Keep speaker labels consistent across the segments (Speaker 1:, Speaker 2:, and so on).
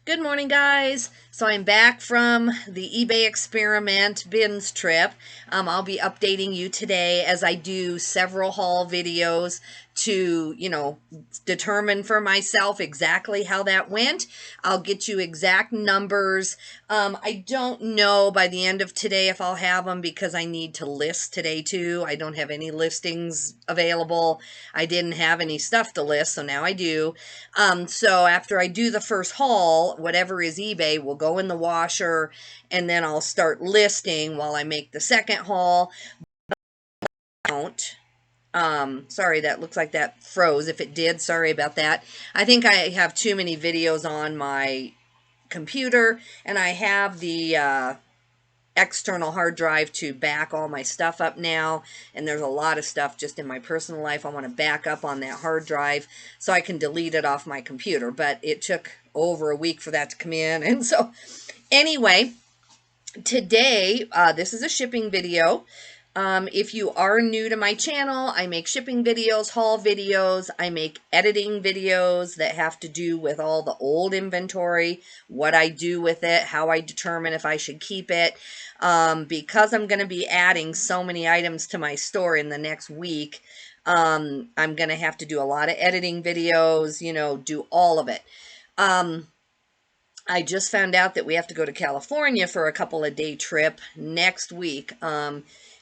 Speaker 1: Good morning, guys. So I'm back from the eBay experiment bins trip. I'll be updating you today as I do several haul videos to, determine for myself exactly how that went. I'll get you exact numbers. I don't know by the end of today if I'll have them because I need to list today too. I don't have any listings available. I didn't have any stuff to list, so now I do. So after I do the first haul, whatever is eBay will go in the washer, and then I'll start listing while I make the second haul. Sorry, that looks like that froze. If it did, sorry about that. I think I have too many videos on my computer, and I have the external hard drive to back all my stuff up now, and there's a lot of stuff just in my personal life I want to back up on that hard drive so I can delete it off my computer, but it took over a week for that to come in. And so anyway, today this is a shipping video. If you are new to my channel, I make shipping videos, haul videos, I make editing videos that have to do with all the old inventory, what I do with it, how I determine if I should keep it. Because I'm going to be adding so many items to my store in the next week, I'm going to have to do a lot of editing videos, do all of it. I just found out that we have to go to California for a couple of day trip next week.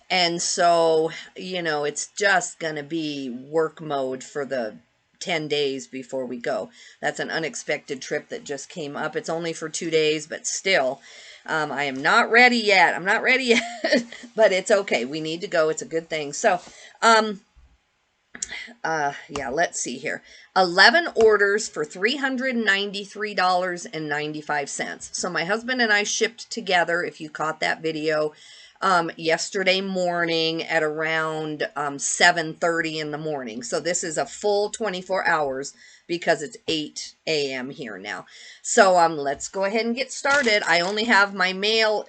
Speaker 1: And so, it's just going to be work mode for the 10 days before we go. That's an unexpected trip that just came up. It's only for 2 days, but still, I am not ready yet. I'm not ready yet, but it's okay. We need to go. It's a good thing. So, yeah, let's see here. 11 orders for $393.95. So my husband and I shipped together, if you caught that video, yesterday morning at around 7:30 in the morning. So this is a full 24 hours because it's 8 a.m. here now. So let's go ahead and get started. I only have my mail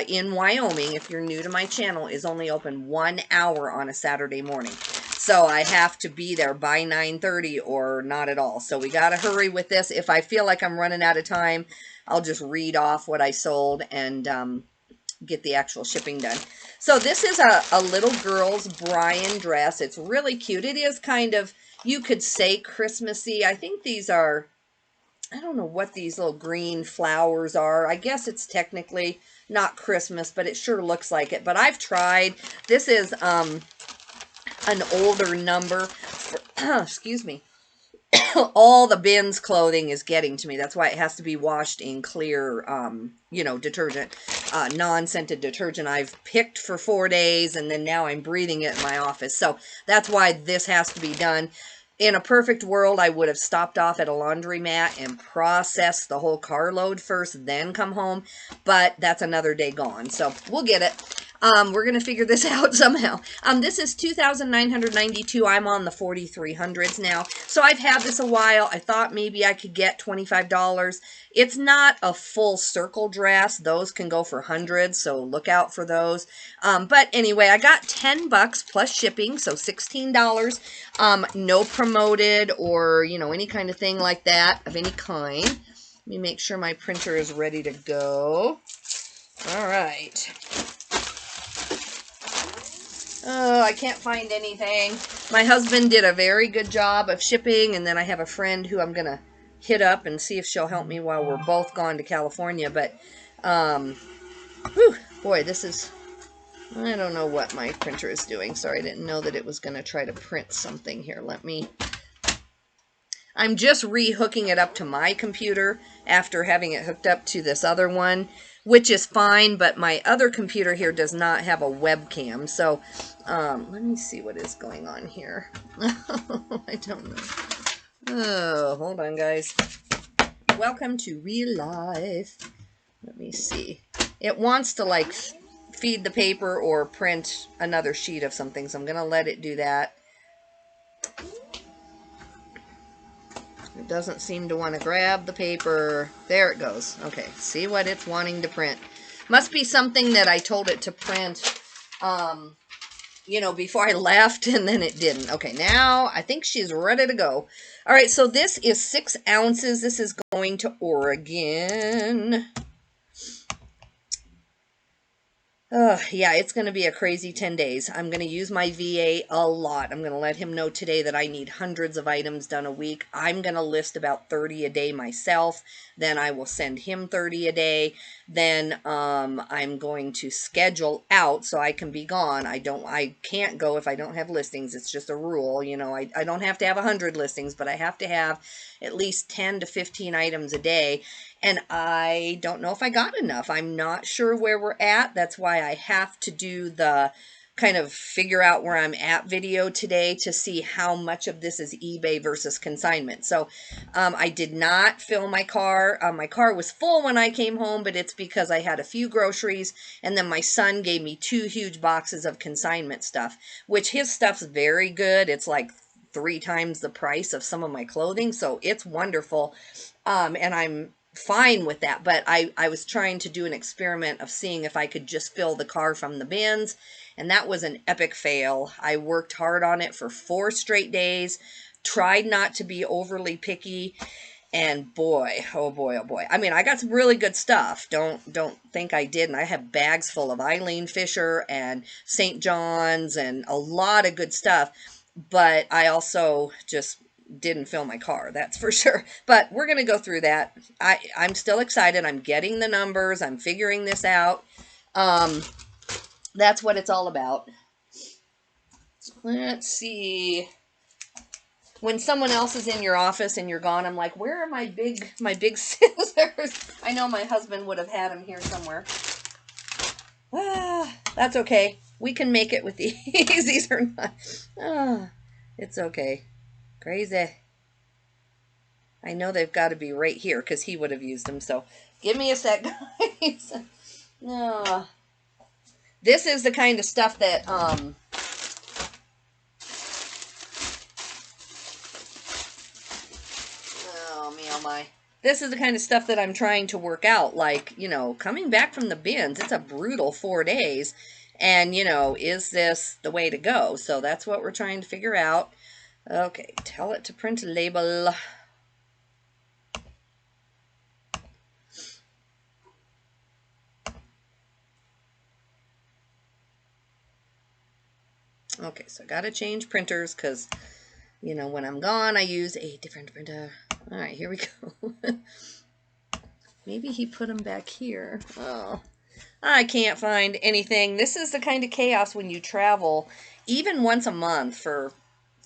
Speaker 1: in Wyoming, if you're new to my channel, is only open 1 hour on a Saturday morning. So I have to be there by 9:30 or not at all. So we got to hurry with this. If I feel like I'm running out of time, I'll just read off what I sold and get the actual shipping done. So this is a little girl's Brian dress. It's really cute. It is kind of, you could say, Christmassy. I think these are, I don't know what these little green flowers are. I guess it's technically not Christmas, but it sure looks like it. But I've tried. This is an older number. Excuse me. All the bins clothing is getting to me. That's why it has to be washed in clear, detergent, non-scented detergent. I've picked for 4 days, and then now I'm breathing it in my office. So that's why this has to be done. In a perfect world, I would have stopped off at a laundromat and processed the whole carload first, then come home. But that's another day gone. So we'll get it. We're going to figure this out somehow. This is $2,992. I'm on the 4,300s now. So I've had this a while. I thought maybe I could get $25. It's not a full circle dress. Those can go for hundreds, so look out for those. But anyway, I got $10 plus shipping, so $16. No promoted or, any kind of thing like that of any kind. Let me make sure my printer is ready to go. All right. Oh, I can't find anything. My husband did a very good job of shipping, and then I have a friend who I'm going to hit up and see if she'll help me while we're both gone to California. But, boy, this is, I don't know what my printer is doing. Sorry, I didn't know that it was going to try to print something here. I'm just re-hooking it up to my computer after having it hooked up to this other one, which is fine, but my other computer here does not have a webcam. So let me see what is going on here. I don't know. Oh, hold on, guys. Welcome to real life. Let me see. It wants to, feed the paper or print another sheet of something, so I'm going to let it do that. It doesn't seem to want to grab the paper. There it goes. Okay, see what it's wanting to print. Must be something that I told it to print you know, before I left, and then it didn't. Okay, now I think she's ready to go. All right, so this is 6 ounces. This is going to Oregon. Yeah, it's going to be a crazy 10 days. I'm going to use my VA a lot. I'm going to let him know today that I need hundreds of items done a week. I'm going to list about 30 a day myself. Then I will send him 30 a day. Then I'm going to schedule out so I can be gone. I can't go if I don't have listings. It's just a rule. You know, I don't have to have 100 listings, but I have to have at least 10 to 15 items a day. And I don't know if I got enough. I'm not sure where we're at. That's why I have to do the kind of figure out where I'm at video today to see how much of this is eBay versus consignment. So I did not fill my car. My car was full when I came home, but it's because I had a few groceries, and then my son gave me 2 huge boxes of consignment stuff, which his stuff's very good. It's like 3 times the price of some of my clothing, so it's wonderful. And I'm fine with that, but I was trying to do an experiment of seeing if I could just fill the car from the bins, and that was an epic fail. I worked hard on it for 4 straight days, tried not to be overly picky, and boy, oh boy, oh boy. I mean, I got some really good stuff. Don't think I didn't. I have bags full of Eileen Fisher and St. John's and a lot of good stuff, but I also just didn't fill my car, that's for sure. But we're going to go through that. I'm still excited. I'm getting the numbers. I'm figuring this out. That's what it's all about. Let's see. When someone else is in your office and you're gone, I'm like, where are my big scissors? I know my husband would have had them here somewhere. That's okay. We can make it with these. These are not. It's okay. Crazy. I know they've got to be right here because he would have used them. So give me a sec, guys. This is the kind of stuff that oh me oh my. This is the kind of stuff that I'm trying to work out. Like, you know, coming back from the bins, it's a brutal 4 days. And, you know, is this the way to go? So that's what we're trying to figure out. Okay, tell it to print a label. Okay, so I got to change printers because, you know, when I'm gone, I use a different printer. All right, here we go. Maybe he put them back here. Oh, I can't find anything. This is the kind of chaos when you travel, even once a month for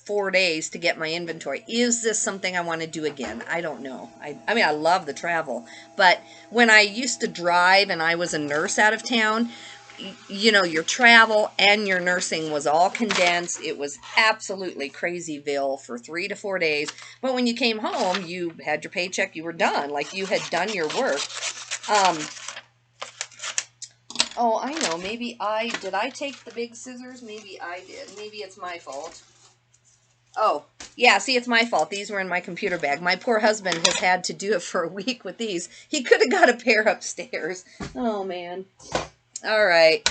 Speaker 1: 4 days to get my inventory. Is this something I want to do again? I don't know. I mean, I love the travel, but when I used to drive and I was a nurse out of town, you know, your travel and your nursing was all condensed. It was absolutely crazyville for 3 to 4 days. But when you came home, you had your paycheck, you were done. Like you had done your work. Oh, I know. Maybe did I take the big scissors? Maybe I did. Maybe it's my fault. Oh, yeah, see, it's my fault. These were in my computer bag. My poor husband has had to do it for a week with these. He could have got a pair upstairs. Oh, man. All right.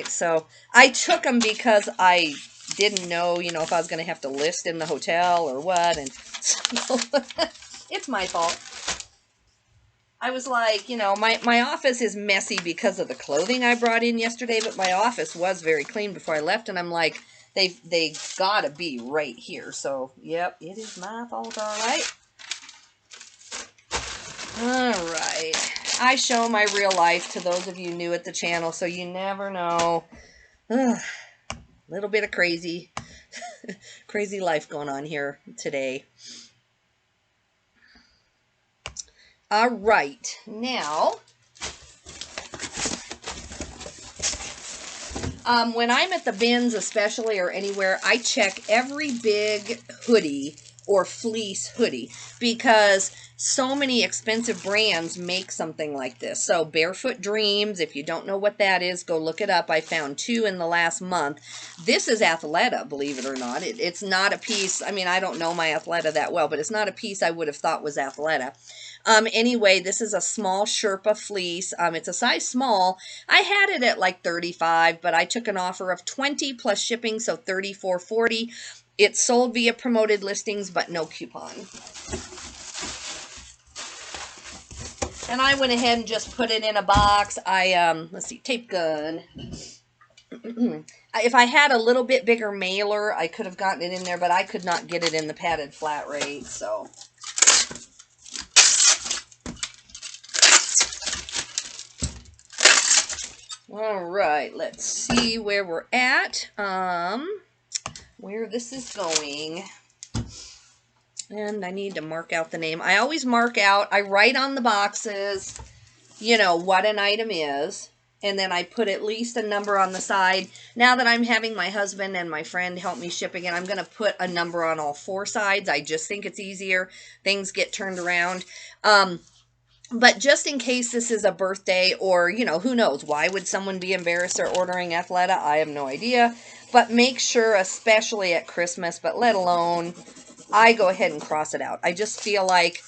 Speaker 1: So I took them because I didn't know, you know, if I was going to have to list in the hotel or what. And so it's my fault. I was like, you know, my office is messy because of the clothing I brought in yesterday, but my office was very clean before I left. And I'm like, they gotta be right here. So, yep, it is my fault, all right. All right. I show my real life to those of you new at the channel, so you never know. A little bit of crazy life going on here today. All right. Now, when I'm at the bins especially or anywhere, I check every big hoodie or fleece hoodie, because so many expensive brands make something like this. So Barefoot Dreams, if you don't know what that is, go look it up. I found 2 in the last month. This is Athleta, believe it or not. It's not a piece, I mean, I don't know my Athleta that well, but it's not a piece I would have thought was Athleta. Anyway, this is a small Sherpa fleece. It's a size small. I had it at like 35, but I took an offer of 20 plus shipping, so $34.40. It's sold via promoted listings, but no coupon. And I went ahead and just put it in a box. Let's see, tape gun. If I had a little bit bigger mailer, I could have gotten it in there, but I could not get it in the padded flat rate, so. All right, let's see where we're at, where this is going. And I need to mark out the name. I always mark out, I write on the boxes, you know, what an item is. And then I put at least a number on the side. Now that I'm having my husband and my friend help me ship again, I'm going to put a number on all 4 sides. I just think it's easier. Things get turned around. But just in case this is a birthday or, you know, who knows, why would someone be embarrassed they're ordering Athleta? I have no idea. But make sure, especially at Christmas, but let alone, I go ahead and cross it out. I just feel like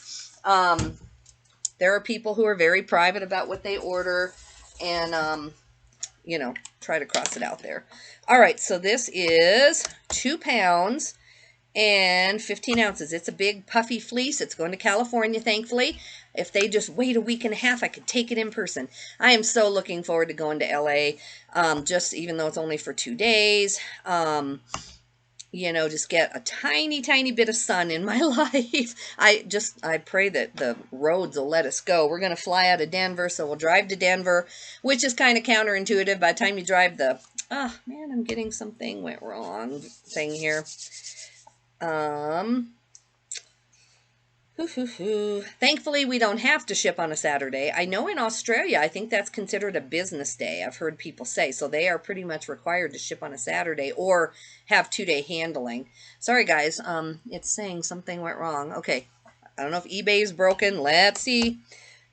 Speaker 1: there are people who are very private about what they order and, you know, try to cross it out there. All right, so this is 2 pounds and 15 ounces. It's a big puffy fleece. It's going to California, thankfully. If they just wait a week and a half, I could take it in person. I am so looking forward to going to LA, just even though it's only for 2 days. You know, just get a tiny, tiny bit of sun in my life. I pray that the roads will let us go. We're going to fly out of Denver, so we'll drive to Denver, which is kind of counterintuitive. By the time you drive the, oh man, I'm getting something went wrong thing here. Thankfully, we don't have to ship on a Saturday. I know in Australia, I think that's considered a business day. I've heard people say. So they are pretty much required to ship on a Saturday or have 2-day handling. Sorry, guys. It's saying something went wrong. Okay. I don't know if eBay is broken. Let's see.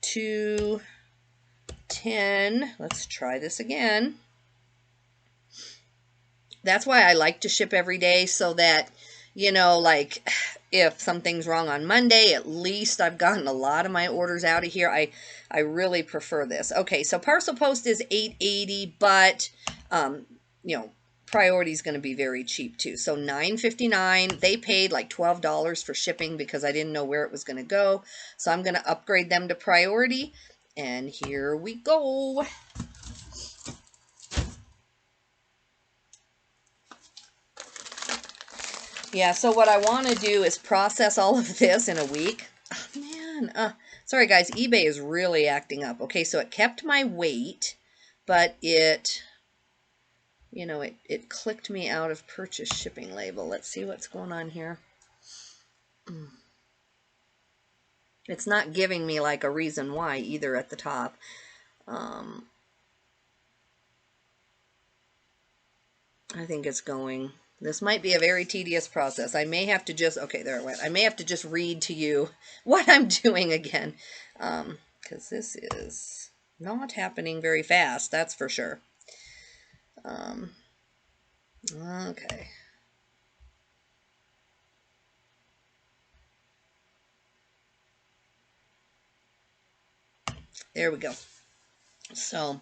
Speaker 1: 210. Let's try this again. That's why I like to ship every day, so that, you know, like if something's wrong on Monday, at least I've gotten a lot of my orders out of here. I really prefer this. Okay, so parcel post is $8.80, but, you know, priority is going to be very cheap too. So $9.59. They paid like $12 for shipping because I didn't know where it was going to go. So I'm going to upgrade them to priority. And here we go. Yeah, so what I want to do is process all of this in a week. Oh, man. Sorry, guys. eBay is really acting up. Okay, so it kept my weight, but it, you know, it clicked me out of purchase shipping label. Let's see what's going on here. It's not giving me, like, a reason why either at the top. I think it's going... This might be a very tedious process. I may have to just, okay, there it went. I may have to just read to you what I'm doing again, because this is not happening very fast, that's for sure. Okay. There we go. So...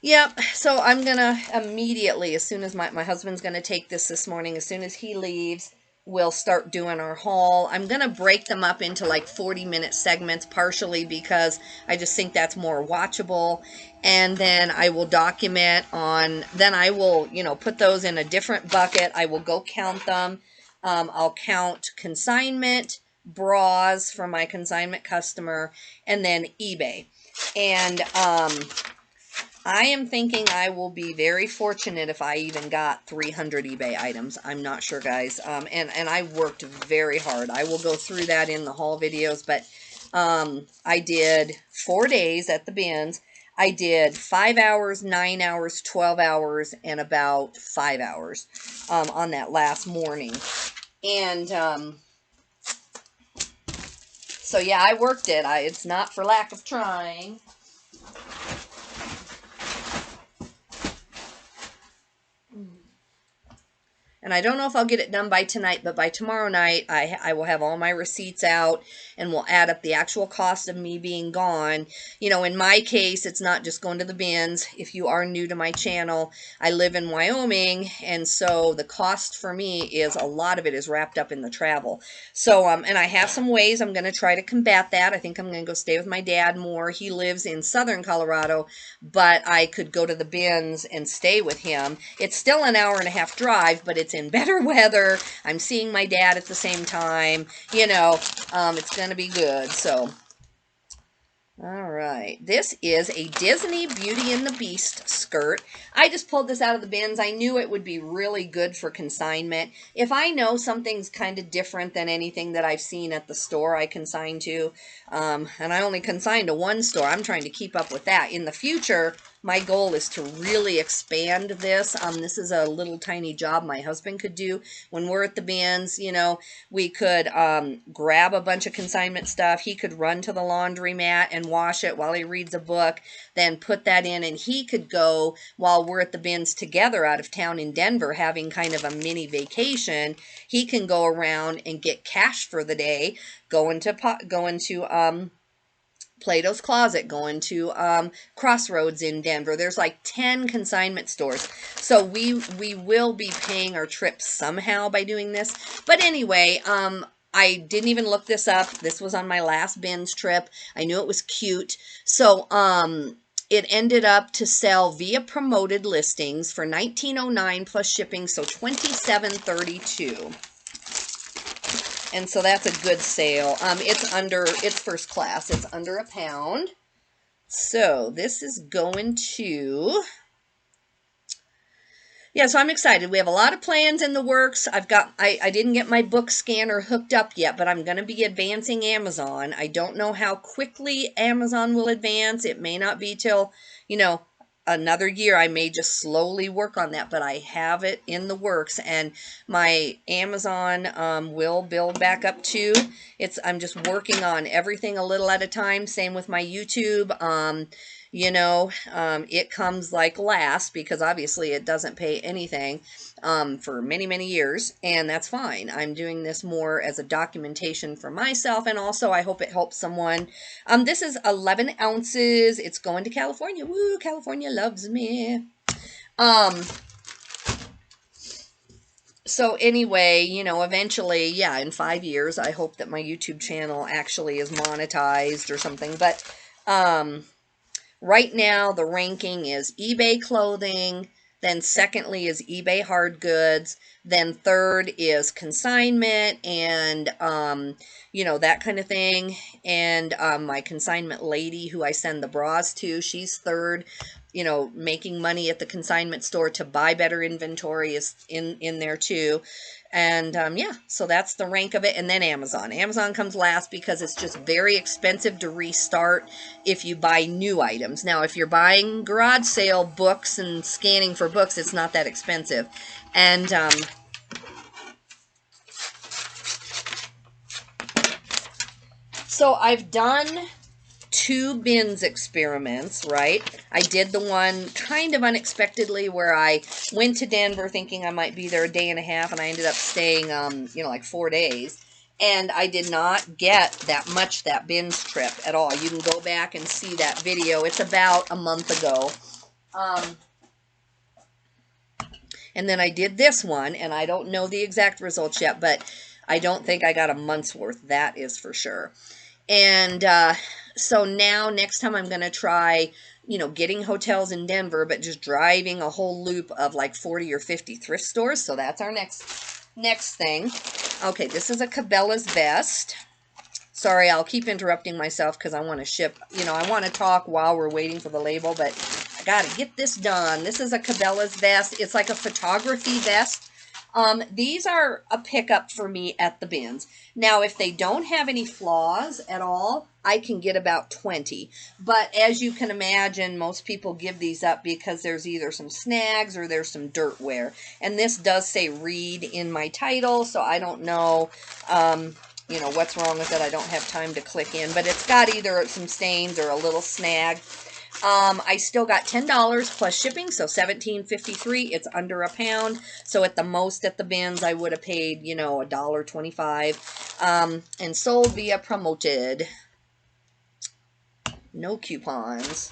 Speaker 1: Yep, so I'm going to immediately, as soon as my husband's going to take this morning, as soon as he leaves, we'll start doing our haul. I'm going to break them up into like 40-minute segments, partially because I just think that's more watchable. And then I will document on, then I will, you know, put those in a different bucket. I will go count them. I'll count consignment, bras for my consignment customer, and then eBay. And, I am thinking I will be very fortunate if I even got 300 eBay items. I'm not sure, guys. And I worked very hard. I will go through that in the haul videos, but I did 4 days at the bins. I did 5 hours, 9 hours, 12 hours, and about 5 hours on that last morning. And so yeah, I worked it. It's not for lack of trying. And I don't know if I'll get it done by tonight, but by tomorrow night, I will have all my receipts out and we'll add up the actual cost of me being gone. You know, in my case, it's not just going to the bins. If you are new to my channel, I live in Wyoming, and so the cost for me is, a lot of it is wrapped up in the travel. So, and I have some ways I'm going to try to combat that. I think I'm going to go stay with my dad more. He lives in southern Colorado, but I could go to the bins and stay with him. It's still an hour and a half drive, but it's in better weather. I'm seeing my dad at the same time. You know, it's going to be good. So, all right. This is a Disney Beauty and the Beast skirt. I just pulled this out of the bins. I knew it would be really good for consignment. If I know something's kind of different than anything that I've seen at the store I consign to, and I only consign to one store, I'm trying to keep up with that. In the future, my goal is to really expand this. This is a little tiny job my husband could do when we're at the bins. You know, we could grab a bunch of consignment stuff. He could run to the laundromat and wash it while he reads a book, then put that in, and he could go while we're at the bins together out of town in Denver having kind of a mini vacation. He can go around and get cash for the day, go into Plato's Closet, going to Crossroads in Denver. There's like 10 consignment stores. So we will be paying our trip somehow by doing this. But anyway, I didn't even look this up. This was on my last bins trip. I knew it was cute. So it ended up to sell via promoted listings for $19.09 plus shipping, so $27.32. And so that's a good sale. It's first class. It's under a pound. So this is going to, yeah, so I'm excited. We have a lot of plans in the works. I didn't get my book scanner hooked up yet, but I'm going to be advancing Amazon. I don't know how quickly Amazon will advance. It may not be till, you know, another year. I may just slowly work on that, but I have it in the works, and my Amazon will build back up too. I'm just working on everything a little at a time. Same with my YouTube. You know, it comes like last because obviously it doesn't pay anything for many, many years, and that's fine. I'm doing this more as a documentation for myself, and also I hope it helps someone. This is 11 ounces. It's going to California. Woo, California loves me. So anyway, you know, eventually, yeah, in 5 years, I hope that my YouTube channel actually is monetized or something, but right now, the ranking is eBay clothing, then secondly is eBay hard goods, then third is consignment and, you know, that kind of thing. And my consignment lady who I send the bras to, she's third. You know, making money at the consignment store to buy better inventory is in there too. And yeah, so that's the rank of it. And then Amazon. Amazon comes last because it's just very expensive to restart if you buy new items. Now, if you're buying garage sale books and scanning for books, it's not that expensive. And so I've done 2 bins experiments, right? I did the one kind of unexpectedly where I went to Denver thinking I might be there a day and a half, and I ended up staying, you know, like 4 days. And I did not get that bins trip at all. You can go back and see that video. It's about a month ago. And then I did this one, and I don't know the exact results yet, but I don't think I got a month's worth. That is for sure. And so now next time I'm going to try, you know, getting hotels in Denver, but just driving a whole loop of like 40 or 50 thrift stores. So that's our next thing. Okay, this is a Cabela's vest. Sorry, I'll keep interrupting myself because I want to ship. You know, I want to talk while we're waiting for the label, but I got to get this done. This is a Cabela's vest. It's like a photography vest. These are a pickup for me at the bins. Now, if they don't have any flaws at all, I can get about 20. But as you can imagine, most people give these up because there's either some snags or there's some dirt wear. And this does say read in my title, so I don't know, you know, what's wrong with it. I don't have time to click in, but it's got either some stains or a little snag. I still got $10 plus shipping, so $17.53. It's under a pound. So at the most at the bins, I would have paid, you know, $1.25. And sold via promoted. No coupons.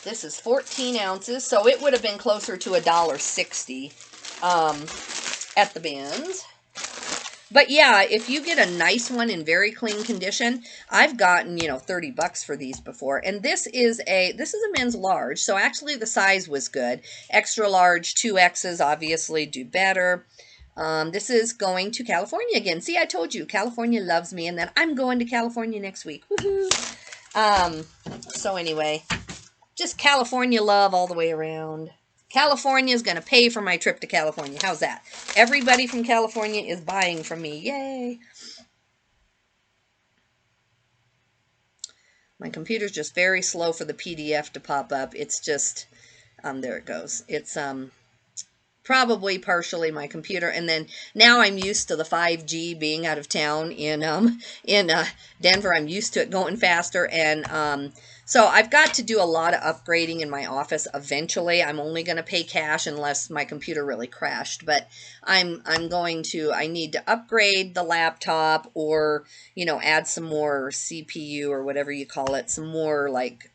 Speaker 1: This is 14 ounces, so it would have been closer to $1.60 at the bins. But yeah, if you get a nice one in very clean condition, I've gotten, you know, 30 bucks for these before. And this is a men's large, so actually the size was good. Extra large, 2Xs obviously do better. This is going to California again. See, I told you, California loves me, and then I'm going to California next week. Woohoo! So anyway, just California love all the way around. California is going to pay for my trip to California. How's that? Everybody from California is buying from me. Yay! My computer's just very slow for the PDF to pop up. It's just, there it goes. It's, probably partially my computer, and then now I'm used to the 5G being out of town in Denver. I'm used to it going faster, and so I've got to do a lot of upgrading in my office eventually. I'm only going to pay cash unless my computer really crashed, but I need to upgrade the laptop, or, you know, add some more CPU or whatever you call it, some more like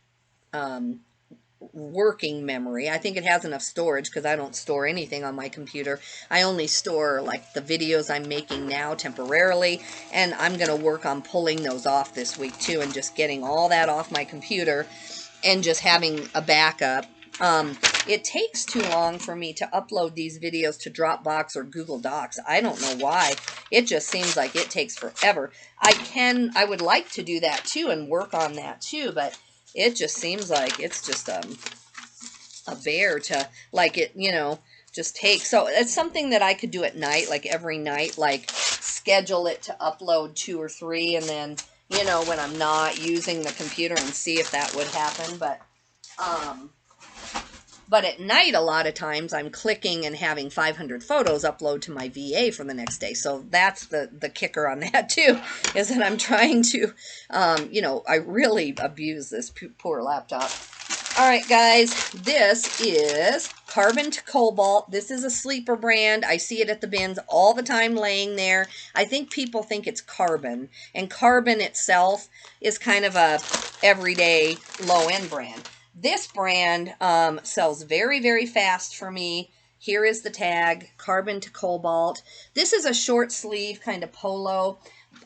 Speaker 1: working memory. I think it has enough storage because I don't store anything on my computer. I only store like the videos I'm making now temporarily, and I'm going to work on pulling those off this week too, and just getting all that off my computer and just having a backup. It takes too long for me to upload these videos to Dropbox or Google Docs. I don't know why. It just seems like it takes forever. I would like to do that too and work on that too, but it just seems like it's just a bear to, like, it, you know, just take. So it's something that I could do at night, like every night, like schedule it to upload 2 or 3, and then, you know, when I'm not using the computer, and see if that would happen. But at night, a lot of times I'm clicking and having 500 photos upload to my VA for the next day. So that's the kicker on that too, is that I'm trying to, you know, I really abuse this poor laptop. All right, guys, this is Carbon to Cobalt. This is a sleeper brand. I see it at the bins all the time laying there. I think people think it's Carbon, and Carbon itself is kind of a everyday low-end brand. This brand sells very, very fast for me. Here is the tag, Carbon to Cobalt. This is a short sleeve kind of polo.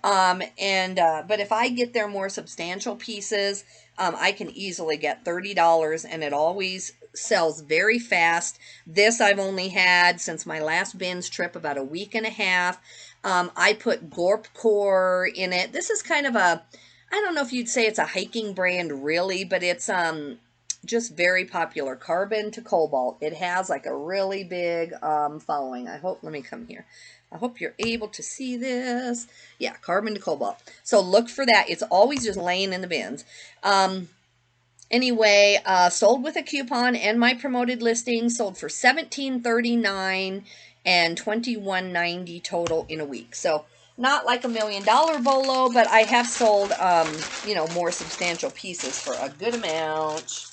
Speaker 1: But if I get their more substantial pieces, I can easily get $30, and it always sells very fast. This I've only had since my last bins trip, about a week and a half. I put Gorp Core in it. This is kind of a, I don't know if you'd say it's a hiking brand really, but it's just very popular. Carbon to Cobalt. It has like a really big following. Let me come here. I hope you're able to see this. Yeah, Carbon to Cobalt. So look for that. It's always just laying in the bins. Anyway, sold with a coupon and my promoted listing, sold for $17.39 and $21.90 total in a week. So not like $1 million bolo, but I have sold, you know, more substantial pieces for a good amount.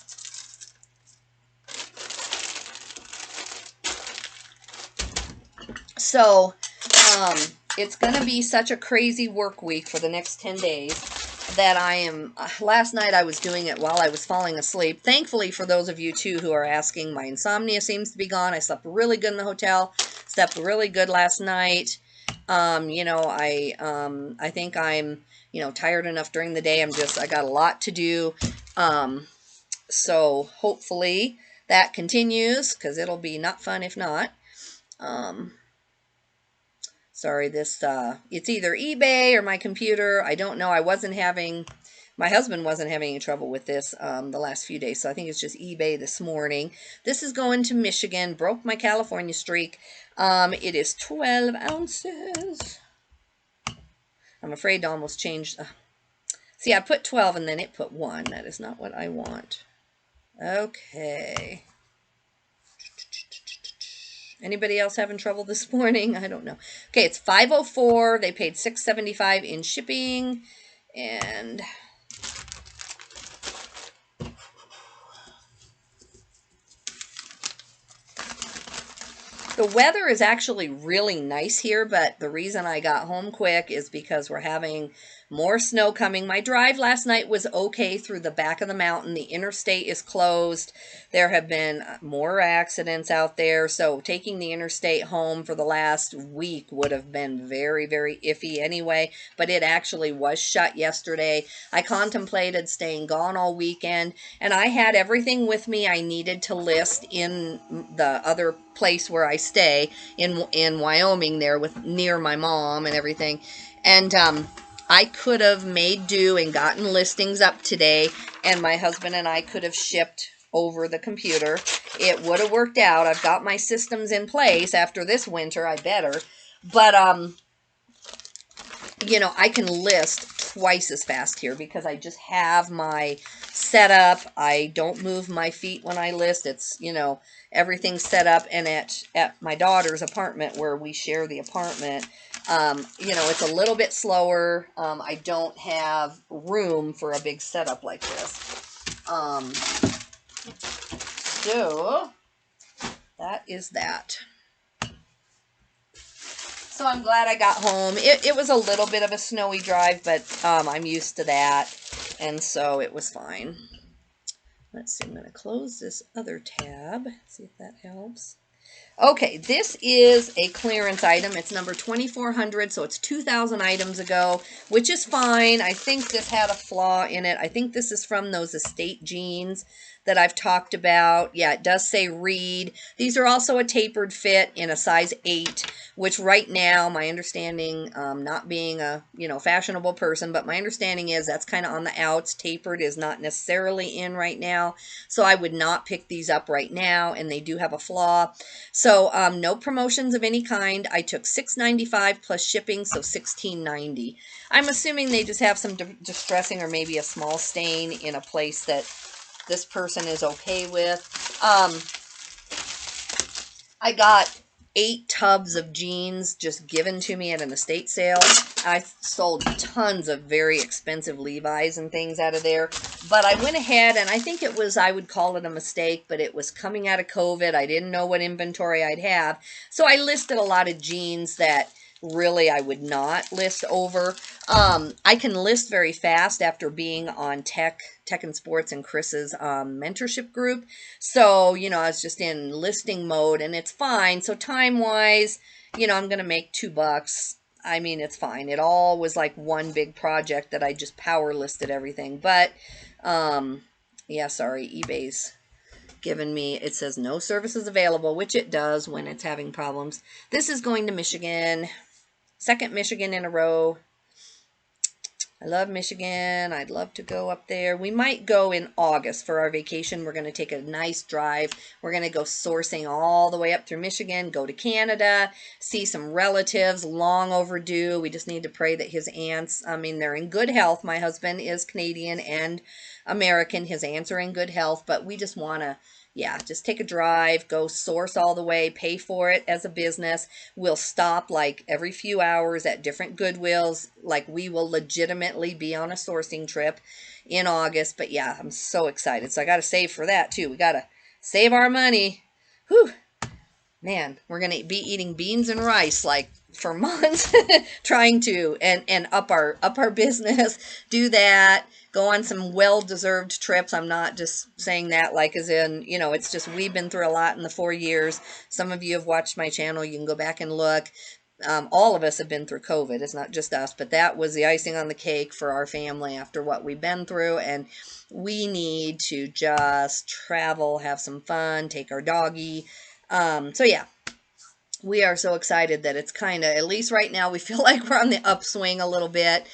Speaker 1: So, it's going to be such a crazy work week for the next 10 days that I am, last night I was doing it while I was falling asleep. Thankfully, for those of you too who are asking, my insomnia seems to be gone. I slept really good in the hotel, slept really good last night. You know, I think I'm, you know, tired enough during the day. I got a lot to do. So hopefully that continues, because it'll be not fun if not. Sorry, it's either eBay or my computer. I don't know. I wasn't having My husband wasn't having any trouble with this the last few days, so I think it's just eBay this morning. This is going to Michigan. Broke my California streak. It is 12 ounces. I'm afraid to almost change. See, I put 12 and then it put 1. That is not what I want. Okay. Anybody else having trouble this morning? I don't know. Okay, it's 504. They paid $6.75 in shipping. And the weather is actually really nice here, but the reason I got home quick is because we're having more snow coming. My drive last night was okay through the back of the mountain. The interstate is closed. There have been more accidents out there, so taking the interstate home for the last week would have been very, very iffy anyway, but it actually was shut yesterday. I contemplated staying gone all weekend, and I had everything with me I needed to list in the other place where I stay in Wyoming there with near my mom and everything. And I could have made do and gotten listings up today, and my husband and I could have shipped over the computer. It would have worked out. I've got my systems in place after this winter. I better. But you know, I can list twice as fast here because I just have my setup. I don't move my feet when I list. It's, you know, everything's set up. And at my daughter's apartment where we share the apartment, you know, it's a little bit slower. I don't have room for a big setup like this. So that is that. So I'm glad I got home. It was a little bit of a snowy drive, but I'm used to that, and so it was fine. Let's see, I'm going to close this other tab, see if that helps. Okay, this is a clearance item. It's number 2400, so it's 2,000 items ago, which is fine. I think this had a flaw in it. I think this is from those estate jeans that I've talked about. Yeah, it does say reed. These are also a tapered fit in a size 8, which right now, my understanding, not being a, you know, fashionable person, but my understanding is that's kind of on the outs. Tapered is not necessarily in right now, so I would not pick these up right now, and they do have a flaw. So no promotions of any kind. I took $6.95 plus shipping, so $16.90. I'm assuming they just have some distressing or maybe a small stain in a place that this person is okay with. I got 8 tubs of jeans just given to me at an estate sale. I sold tons of very expensive Levi's and things out of there. But I went ahead, and I think it was, I would call it a mistake, but it was coming out of COVID. I didn't know what inventory I'd have. So I listed a lot of jeans that really I would not list over. I can list very fast after being on Tech and Sports and Chris's mentorship group. So, you know, I was just in listing mode, and it's fine. So time-wise, you know, I'm going to make $2. I mean, it's fine. It all was like one big project that I just power listed everything. But, yeah, sorry, eBay's given me, it says no services available, which it does when it's having problems. This is going to Michigan. Second Michigan in a row. I love Michigan. I'd love to go up there. We might go in August for our vacation. We're going to take a nice drive. We're going to go sourcing all the way up through Michigan, go to Canada, see some relatives, long overdue. We just need to pray that his aunts, I mean, they're in good health. My husband is Canadian and American. His aunts are in good health, but we just want to, yeah, just take a drive, go source all the way, pay for it as a business. We'll stop like every few hours at different Goodwills. Like we will legitimately be on a sourcing trip in August. But yeah, I'm so excited. So I got to save for that too. We got to save our money. Whew. Man, we're going to be eating beans and rice like for months, trying to, and up our business, do that. Go on some well-deserved trips. I'm not just saying that like as in, you know, it's just we've been through a lot in the 4 years. Some of you have watched my channel. You can go back and look. All of us have been through COVID. It's not just us, but that was the icing on the cake for our family after what we've been through. And we need to just travel, have some fun, take our doggy. So yeah, we are so excited that it's kind of, at least right now, we feel like we're on the upswing a little bit.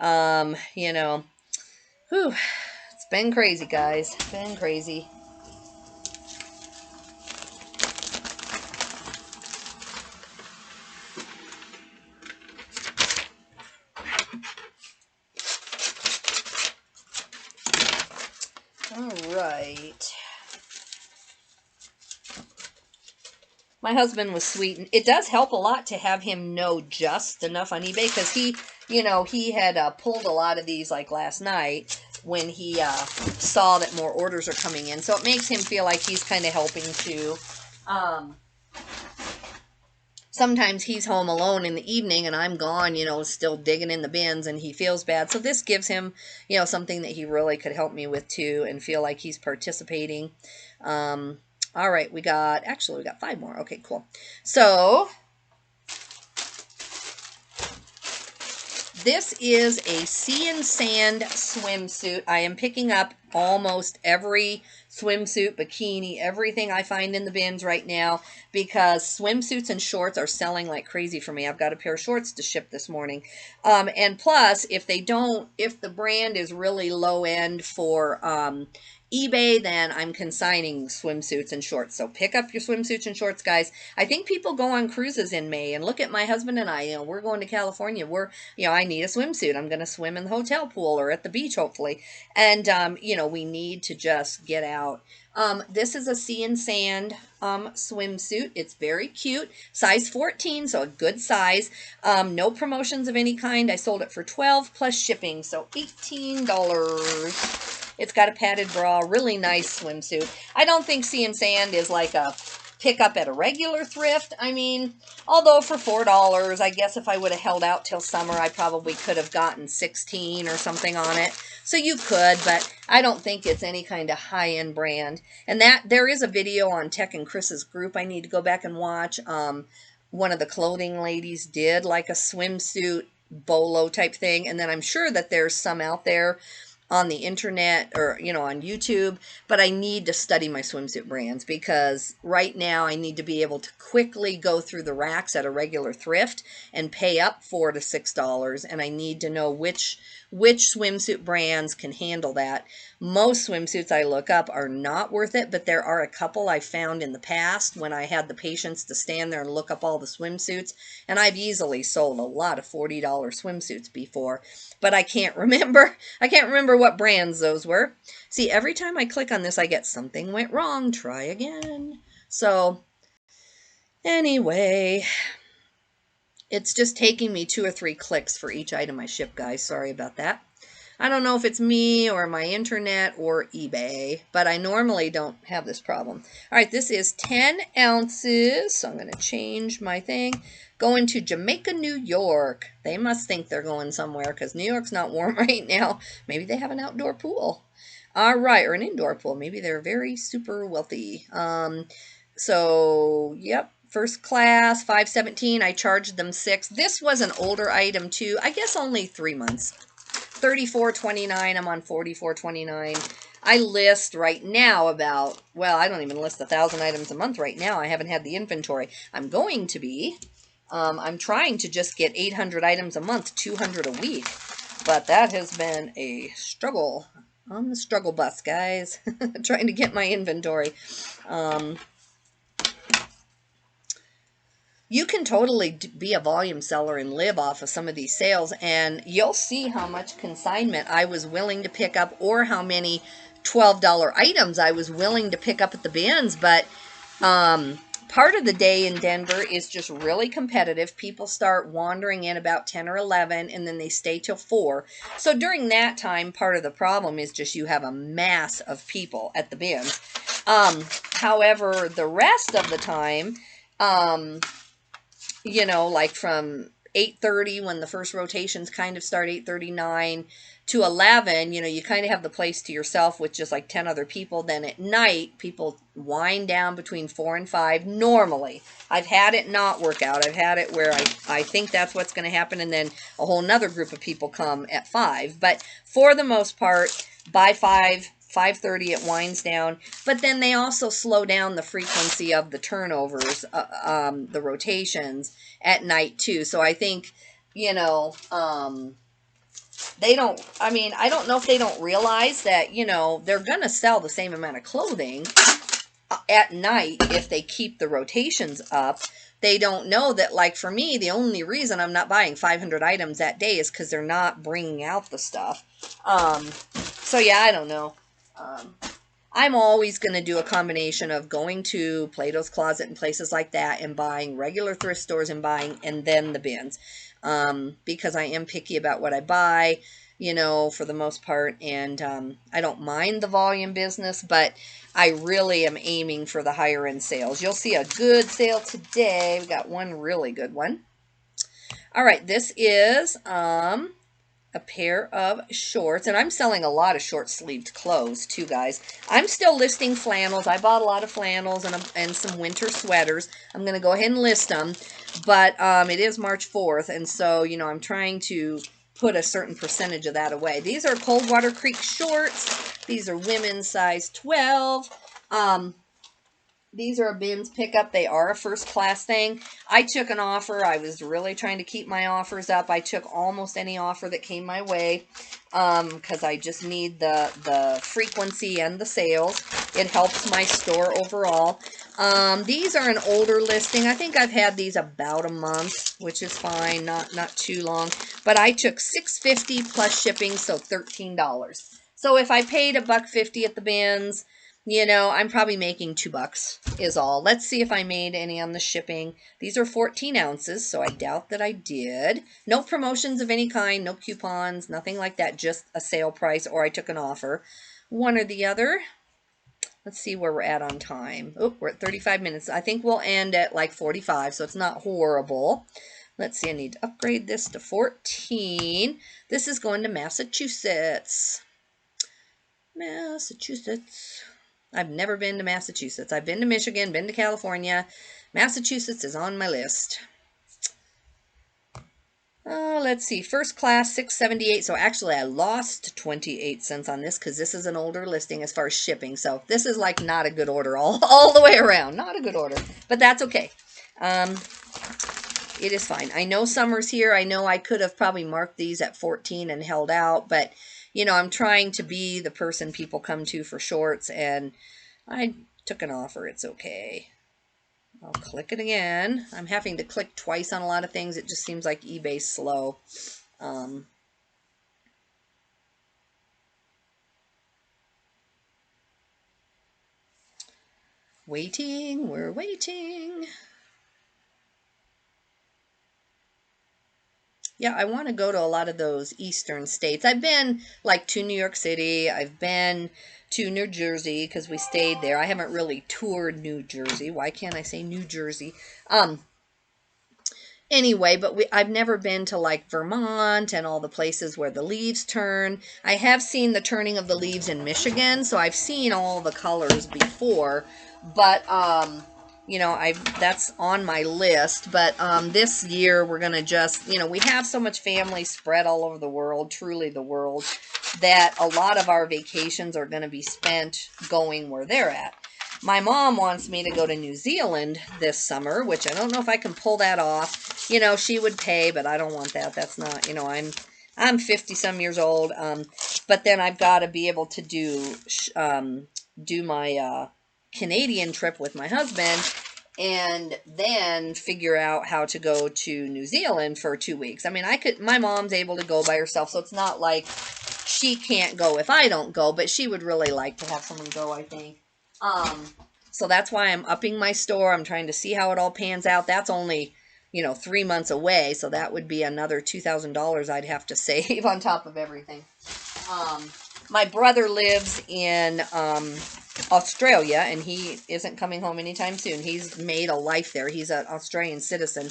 Speaker 1: You know, Whew. It's been crazy, guys. It's been crazy. All right. My husband was sweet, and it does help a lot to have him know just enough on eBay, because he, you know, he had pulled a lot of these like last night when he saw that more orders are coming in. So it makes him feel like he's kind of helping too. Sometimes he's home alone in the evening and I'm gone, you know, still digging in the bins, and he feels bad. So this gives him, you know, something that he really could help me with too and feel like he's participating. All right, we got 5 more. Okay, cool. So this is a sea and sand swimsuit. I am picking up almost every swimsuit, bikini, everything I find in the bins right now, because swimsuits and shorts are selling like crazy for me. I've got a pair of shorts to ship this morning. And plus, if the brand is really low end for eBay, then I'm consigning swimsuits and shorts. So pick up your swimsuits and shorts, guys. I think people go on cruises in May, and look at my husband and I, you know, we're going to California. I need a swimsuit. I'm going to swim in the hotel pool or at the beach, hopefully. And, you know, we need to just get out. This is a sea and sand swimsuit. It's very cute. Size 14, so a good size. No promotions of any kind. I sold it for $12 plus shipping, so $18. It's got a padded bra, really nice swimsuit. I don't think sea and sand is like a pickup at a regular thrift. I mean, although for $4, I guess if I would have held out till summer, I probably could have gotten 16 or something on it. So you could, but I don't think it's any kind of high-end brand. And that there is a video on Tech and Chris's group I need to go back and watch. One of the clothing ladies did like a swimsuit bolo type thing, and then I'm sure that there's some out there on the internet or, you know, on YouTube, but I need to study my swimsuit brands, because right now I need to be able to quickly go through the racks at a regular thrift and pay up $4 to $6, and I need to know which swimsuit brands can handle that. Most swimsuits I look up are not worth it, but there are a couple I found in the past when I had the patience to stand there and look up all the swimsuits, and I've easily sold a lot of $40 swimsuits before, but I can't remember what brands those were. See, every time I click on this, I get something went wrong. Try again. So anyway, it's just taking me 2 or 3 clicks for each item I ship, guys. Sorry about that. I don't know if it's me or my internet or eBay, but I normally don't have this problem. All right, this is 10 ounces. So I'm going to change my thing. Going to Jamaica, New York. They must think they're going somewhere, because New York's not warm right now. Maybe they have an outdoor pool. All right, or an indoor pool. Maybe they're very super wealthy. So, yep. First class, $5.17. I charged them $6. This was an older item too. I guess only 3 months. $34.29. I'm on $44.29. I list right now about, well, I don't even list 1,000 items a month right now. I haven't had the inventory. I'm going to be. I'm trying to just get 800 items a month, 200 a week. But that has been a struggle. On the struggle bus, guys. Trying to get my inventory. You can totally be a volume seller and live off of some of these sales, and you'll see how much consignment I was willing to pick up, or how many $12 items I was willing to pick up at the bins. But part of the day in Denver is just really competitive. People start wandering in about 10 or 11, and then they stay till 4. So during that time, part of the problem is just you have a mass of people at the bins. However, the rest of the time, you know, like from 8:30 when the first rotations kind of start, 8:39 to 11, you know, you kind of have the place to yourself with just like 10 other people. Then at night, people wind down between 4 and 5 normally. I've had it not work out. I've had it where I think that's what's going to happen, and then a whole nother group of people come at 5. But for the most part, by 5:30 it winds down, but then they also slow down the frequency of the turnovers, the rotations at night too. So I think, you know, they don't, I mean, I don't know if they don't realize that, you know, they're going to sell the same amount of clothing at night if they keep the rotations up. They don't know that, like for me, the only reason I'm not buying 500 items that day is because they're not bringing out the stuff. So yeah, I don't know. I'm always going to do a combination of going to Plato's Closet and places like that and buying regular thrift stores and buying, and then the bins. Because I am picky about what I buy, you know, for the most part. And I don't mind the volume business, but I really am aiming for the higher end sales. You'll see a good sale today. We got one really good one. All right, this is a pair of shorts, and I'm selling a lot of short-sleeved clothes too, guys. I'm still listing flannels. I bought a lot of flannels and some winter sweaters. I'm going to go ahead and list them, but it is March 4th, and so, you know, I'm trying to put a certain percentage of that away. These are Coldwater Creek shorts. These are women's size 12. These are a bins pickup. They are a first class thing. I took an offer. I was really trying to keep my offers up. I took almost any offer that came my way because I just need the frequency and the sales. It helps my store overall. These are an older listing. I think I've had these about a month, which is fine. Not too long. But I took $6.50 plus shipping, so $13. So if I paid $1.50 at the bins, you know, I'm probably making $2 is all. Let's see if I made any on the shipping. These are 14 ounces, so I doubt that I did. No promotions of any kind, no coupons, nothing like that, just a sale price, or I took an offer. One or the other. Let's see where we're at on time. Oh, we're at 35 minutes. I think we'll end at like 45, so it's not horrible. Let's see, I need to upgrade this to 14. This is going to Massachusetts. Massachusetts. I've never been to Massachusetts. I've been to Michigan, been to California. Massachusetts is on my list. Let's see. First class, $6.78. So actually, I lost 28 cents on this because this is an older listing as far as shipping. So this is like not a good order all the way around. Not a good order. But that's okay. It is fine. I know summer's here. I know I could have probably marked these at 14 and held out. But, you know, I'm trying to be the person people come to for shorts. And I took an offer. It's okay. I'll click it again. I'm having to click twice on a lot of things. It just seems like eBay's slow. Waiting. We're waiting. Yeah, I want to go to a lot of those eastern states. I've been like to New York City. I've been to New Jersey because we stayed there. I haven't really toured New Jersey. Why can't I say New Jersey? Anyway, but I've never been to like Vermont and all the places where the leaves turn. I have seen the turning of the leaves in Michigan, so I've seen all the colors before. But you know, that's on my list. But this year we're gonna just, you know, we have so much family spread all over the world, truly the world, that a lot of our vacations are gonna be spent going where they're at. My mom wants me to go to New Zealand this summer, which I don't know if I can pull that off. You know, she would pay, but I don't want that. That's not, you know, I'm 50 some years old. But then I've got to be able to do my Canadian trip with my husband and then figure out how to go to New Zealand for 2 weeks. I mean, my mom's able to go by herself, so it's not like she can't go if I don't go, but she would really like to have someone go, I think. So that's why I'm upping my store. I'm trying to see how it all pans out. That's only, you know, 3 months away. So that would be another $2,000 I'd have to save on top of everything. My brother lives in, Australia, and he isn't coming home anytime soon. He's made a life there. He's an Australian citizen.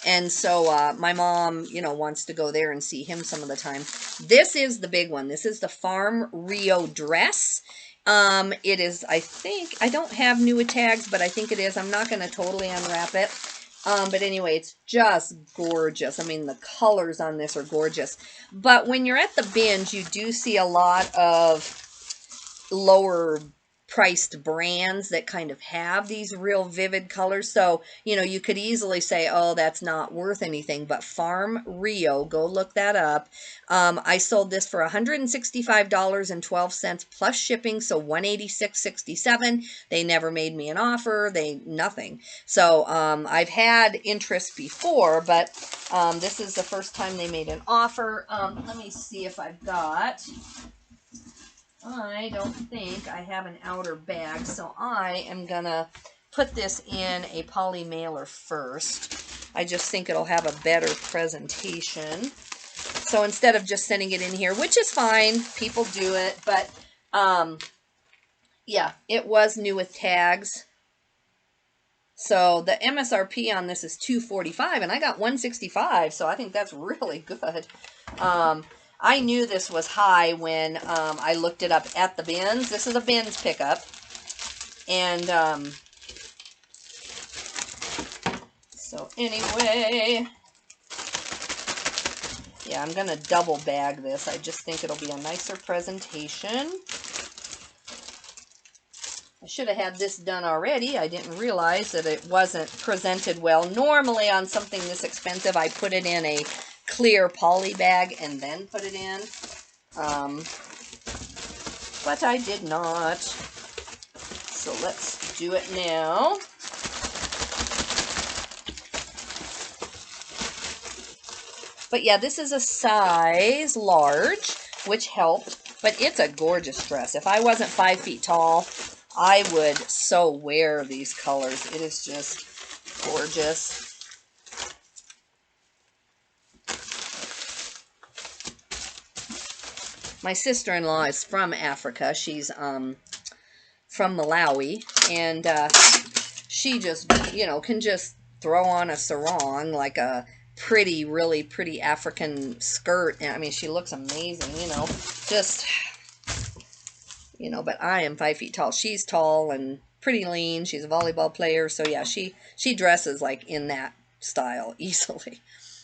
Speaker 1: And so my mom, you know, wants to go there and see him some of the time. This is the big one. This is the Farm Rio dress. It is, I think, I don't have new tags, but I think it is. I'm not going to totally unwrap it. But anyway, it's just gorgeous. I mean, the colors on this are gorgeous. But when you're at the bins, you do see a lot of lower priced brands that kind of have these real vivid colors. So, you know, you could easily say, oh, that's not worth anything. But Farm Rio, go look that up. I sold this for $165.12 plus shipping, so $186.67. They never made me an offer. Nothing. So I've had interest before, but this is the first time they made an offer. Let me see if I've got... I don't think I have an outer bag, so I am gonna put this in a poly mailer first. I just think it'll have a better presentation. So instead of just sending it in here, which is fine, people do it, but yeah, it was new with tags. So the MSRP on this is $245, and I got $165, so I think that's really good. I knew this was high when I looked it up at the bins. This is a bins pickup. And so anyway, yeah, I'm going to double bag this. I just think it'll be a nicer presentation. I should have had this done already. I didn't realize that it wasn't presented well. Normally on something this expensive, I put it in a clear poly bag and then put it in, but I did not, so let's do it now. But yeah, this is a size large, which helped, but it's a gorgeous dress. If I wasn't 5 feet tall, I would so wear these colors. It is just gorgeous. My sister-in-law is from Africa. She's from Malawi, and she just, you know, can just throw on a sarong, like a pretty, really pretty African skirt. And I mean, she looks amazing, you know, just, you know, but I am 5 feet tall. She's tall and pretty lean. She's a volleyball player. So yeah, she dresses like in that style easily.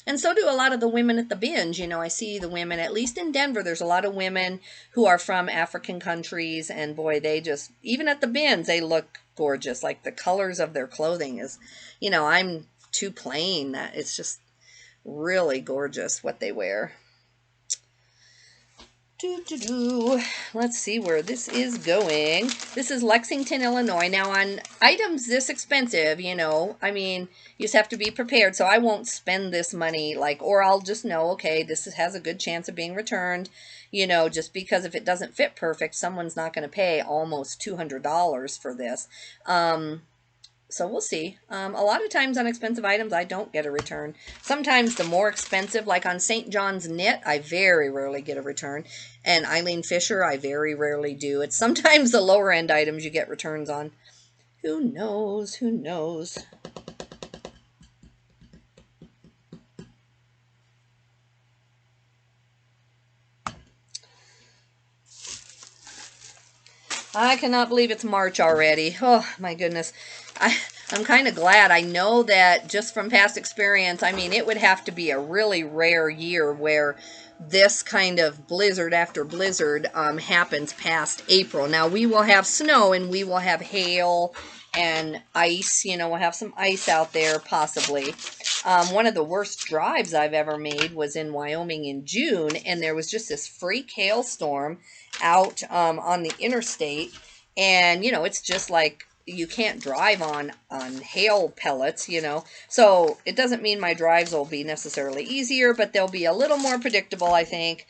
Speaker 1: And so do a lot of the women at the binge. You know, I see the women, at least in Denver, there's a lot of women who are from African countries. And boy, they just, even at the bins, they look gorgeous. Like the colors of their clothing is, you know, I'm too plain. It's just really gorgeous what they wear. Let's see where this is going. This is Lexington, Illinois. Now on items this expensive, you know, I mean, you just have to be prepared. So I won't spend this money, like, or I'll just know, okay, this has a good chance of being returned, you know, just because if it doesn't fit perfect, someone's not going to pay almost $200 for this. So we'll see. A lot of times on expensive items, I don't get a return. Sometimes the more expensive, like on St. John's knit, I very rarely get a return. And Eileen Fisher, I very rarely do. It's sometimes the lower end items you get returns on. Who knows? Who knows? I cannot believe it's March already. Oh, my goodness. I'm kind of glad. I know that just from past experience, I mean, it would have to be a really rare year where this kind of blizzard after blizzard happens past April. Now, we will have snow and we will have hail and ice. You know, we'll have some ice out there possibly. One of the worst drives I've ever made was in Wyoming in June, and there was just this freak hailstorm out on the interstate. And, you know, it's just like, you can't drive on hail pellets, you know. So it doesn't mean my drives will be necessarily easier, but they'll be a little more predictable, I think,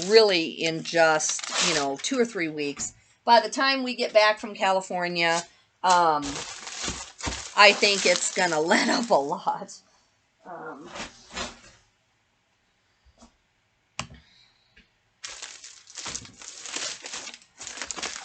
Speaker 1: really in just, you know, 2 or 3 weeks. By the time we get back from California, I think it's going to let up a lot.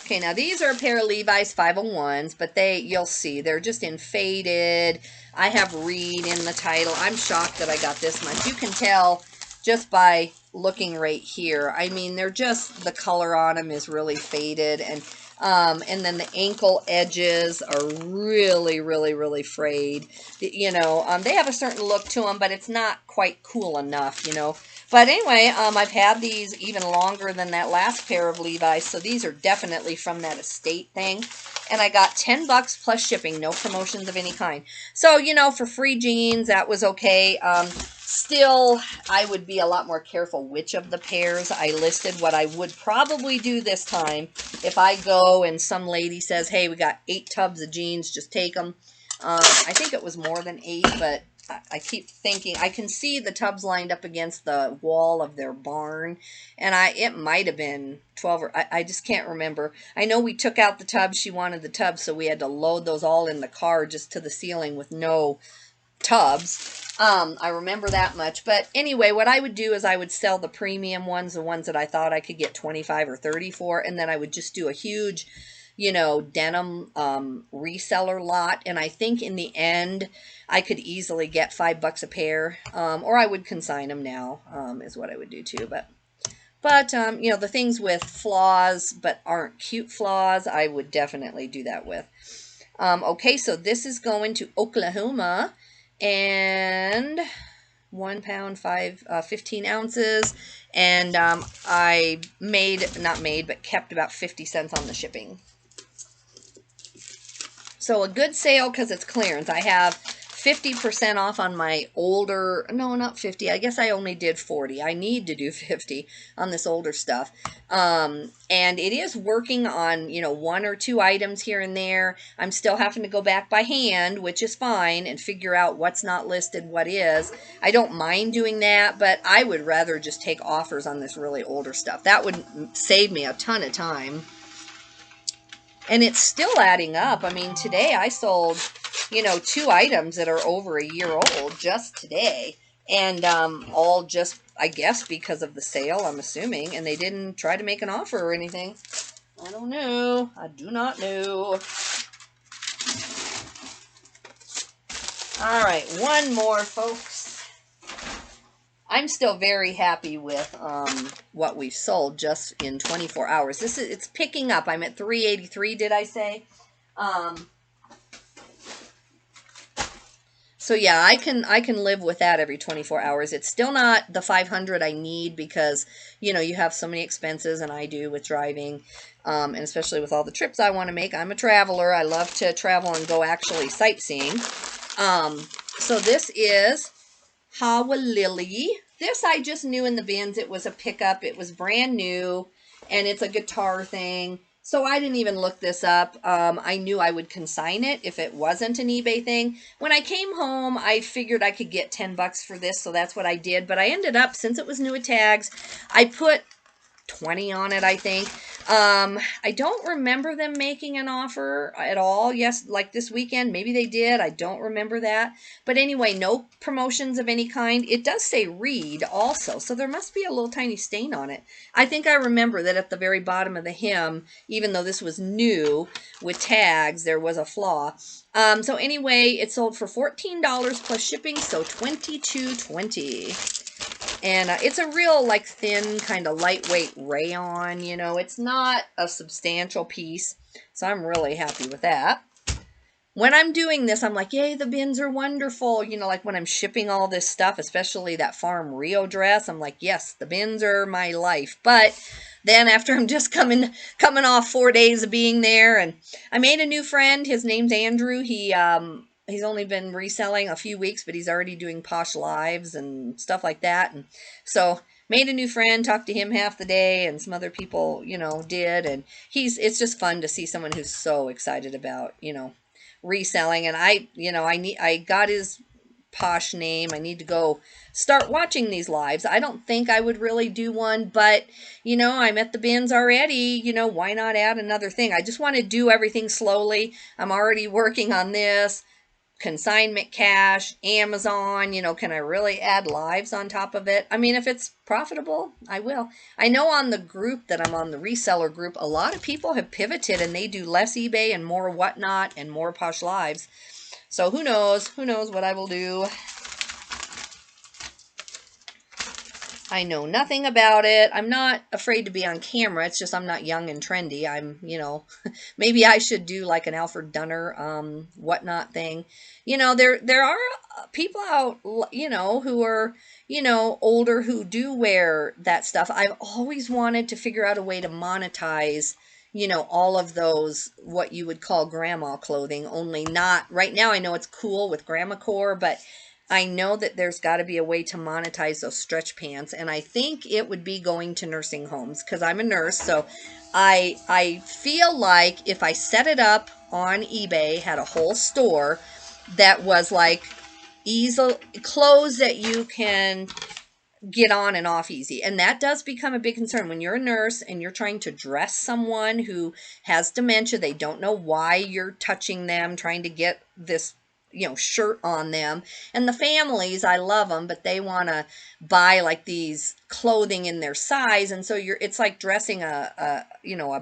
Speaker 1: Okay, now these are a pair of Levi's 501s, but you'll see, they're just in faded. I have Reed in the title. I'm shocked that I got this much. You can tell just by looking right here. I mean, they're just, the color on them is really faded, and And then the ankle edges are really, really, really frayed. You know, they have a certain look to them, but it's not quite cool enough, you know. But anyway, I've had these even longer than that last pair of Levi's, so these are definitely from that estate thing. And I got 10 bucks plus shipping, no promotions of any kind. So, you know, for free jeans, that was okay. Still, I would be a lot more careful which of the pairs I listed. What I would probably do this time, if I go and some lady says, hey, we got 8 tubs of jeans, just take them. I think it was more than 8, but I keep thinking, I can see the tubs lined up against the wall of their barn, and it might have been 12, or I just can't remember. I know we took out the tubs, she wanted the tubs, so we had to load those all in the car just to the ceiling with no tubs. I remember that much. But anyway, what I would do is I would sell the premium ones, the ones that I thought I could get 25 or 30 for, and then I would just do a huge, you know, denim reseller lot. And I think in the end, I could easily get $5 a pair, or I would consign them now, is what I would do too. But you know, the things with flaws but aren't cute flaws, I would definitely do that with. Okay, so this is going to Oklahoma, and 1 pound, 15 ounces, and I kept about 50 cents on the shipping. So a good sale because it's clearance. I have 50% off on my older, no, not 50. I guess I only did 40. I need to do 50 on this older stuff. And it is working on, you know, 1 or 2 items here and there. I'm still having to go back by hand, which is fine, and figure out what's not listed, what is. I don't mind doing that, but I would rather just take offers on this really older stuff. That would save me a ton of time. And it's still adding up. I mean, today I sold, you know, 2 items that are over a year old just today. And all just, I guess, because of the sale, I'm assuming. And they didn't try to make an offer or anything. I don't know. I do not know. All right, one more, folks. I'm still very happy with what we've sold just in 24 hours. It's picking up. I'm at 383, did I say? So yeah, I can live with that every 24 hours. It's still not the 500 I need because, you know, you have so many expenses, and I do with driving, and especially with all the trips I want to make. I'm a traveler. I love to travel and go actually sightseeing. So this is Hawalili. This I just knew in the bins. It was a pickup. It was brand new, and it's a guitar thing. So I didn't even look this up. I knew I would consign it if it wasn't an eBay thing. When I came home, I figured I could get 10 bucks for this, so that's what I did. But I ended up, since it was new with tags, I put 20 on it, I think. I don't remember them making an offer at all. Yes, like this weekend, maybe they did. I don't remember that. But anyway, no promotions of any kind. It does say read also, so there must be a little tiny stain on it. I think I remember that at the very bottom of the hem, even though this was new with tags, there was a flaw. So anyway, it sold for $14 plus shipping, so $22.20. And it's a real, like, thin, kind of lightweight rayon, you know. It's not a substantial piece, so I'm really happy with that. When I'm doing this, I'm like, yay, the bins are wonderful. You know, like when I'm shipping all this stuff, especially that Farm Rio dress, I'm like, yes, the bins are my life. But then after I'm just coming off 4 days of being there, and I made a new friend. His name's Andrew. He's only been reselling a few weeks, but he's already doing Posh Lives and stuff like that. And so made a new friend, talked to him half the day, and some other people, you know, did. And it's just fun to see someone who's so excited about, you know, reselling. And I got his Posh name. I need to go start watching these lives. I don't think I would really do one, but, you know, I'm at the bins already. You know, why not add another thing? I just want to do everything slowly. I'm already working on this. Consignment cash, Amazon, you know, can I really add lives on top of it? I mean, if it's profitable, I will. I know on the group that I'm on, the reseller group, a lot of people have pivoted and they do less eBay and more whatnot and more Posh Lives. So who knows what I will do. I know nothing about it. I'm not afraid to be on camera. It's just I'm not young and trendy. I'm, maybe I should do like an Alfred Dunner whatnot thing. There are people out, who are, older who do wear that stuff. I've always wanted to figure out a way to monetize, all of those what you would call grandma clothing, only not right now. I know it's cool with grandma core, but I know that there's got to be a way to monetize those stretch pants, and I think it would be going to nursing homes because I'm a nurse. So I feel like if I set it up on eBay, had a whole store that was like easy clothes that you can get on and off easy. And that does become a big concern when you're a nurse and you're trying to dress someone who has dementia. They don't know why you're touching them, trying to get this shirt on them. And the families, I love them, but they want to buy like these clothing in their size. And so it's like dressing a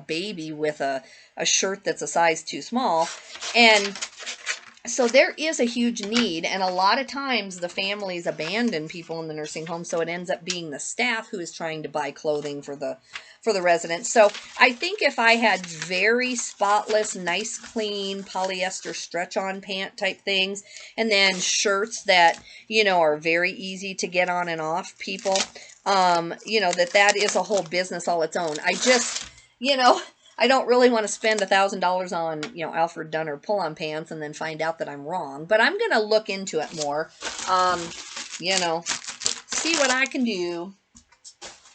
Speaker 1: baby with a shirt that's a size too small. And so there is a huge need, and a lot of times the families abandon people in the nursing home, so it ends up being the staff who is trying to buy clothing for the residents. So I think if I had very spotless, nice, clean polyester stretch-on pant type things, and then shirts that, are very easy to get on and off people, that is a whole business all its own. I just, I don't really want to spend $1,000 on, Alfred Dunner pull-on pants and then find out that I'm wrong. But I'm going to look into it more, see what I can do.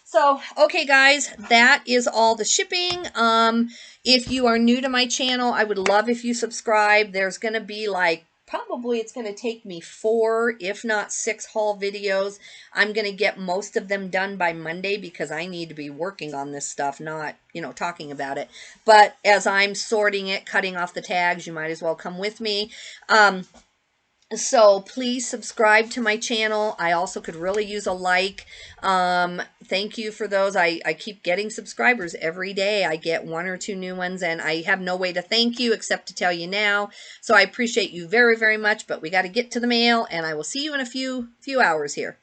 Speaker 1: So, okay, guys, that is all the shipping. If you are new to my channel, I would love if you subscribe. There's going to be probably it's going to take me 4, if not 6 haul videos. I'm going to get most of them done by Monday because I need to be working on this stuff, not, talking about it. But as I'm sorting it, cutting off the tags, you might as well come with me. So please subscribe to my channel. I also could really use a like. Thank you for those. I keep getting subscribers every day. I get 1 or 2 new ones, and I have no way to thank you except to tell you now. So I appreciate you very, very much, but we got to get to the mail, and I will see you in a few hours here.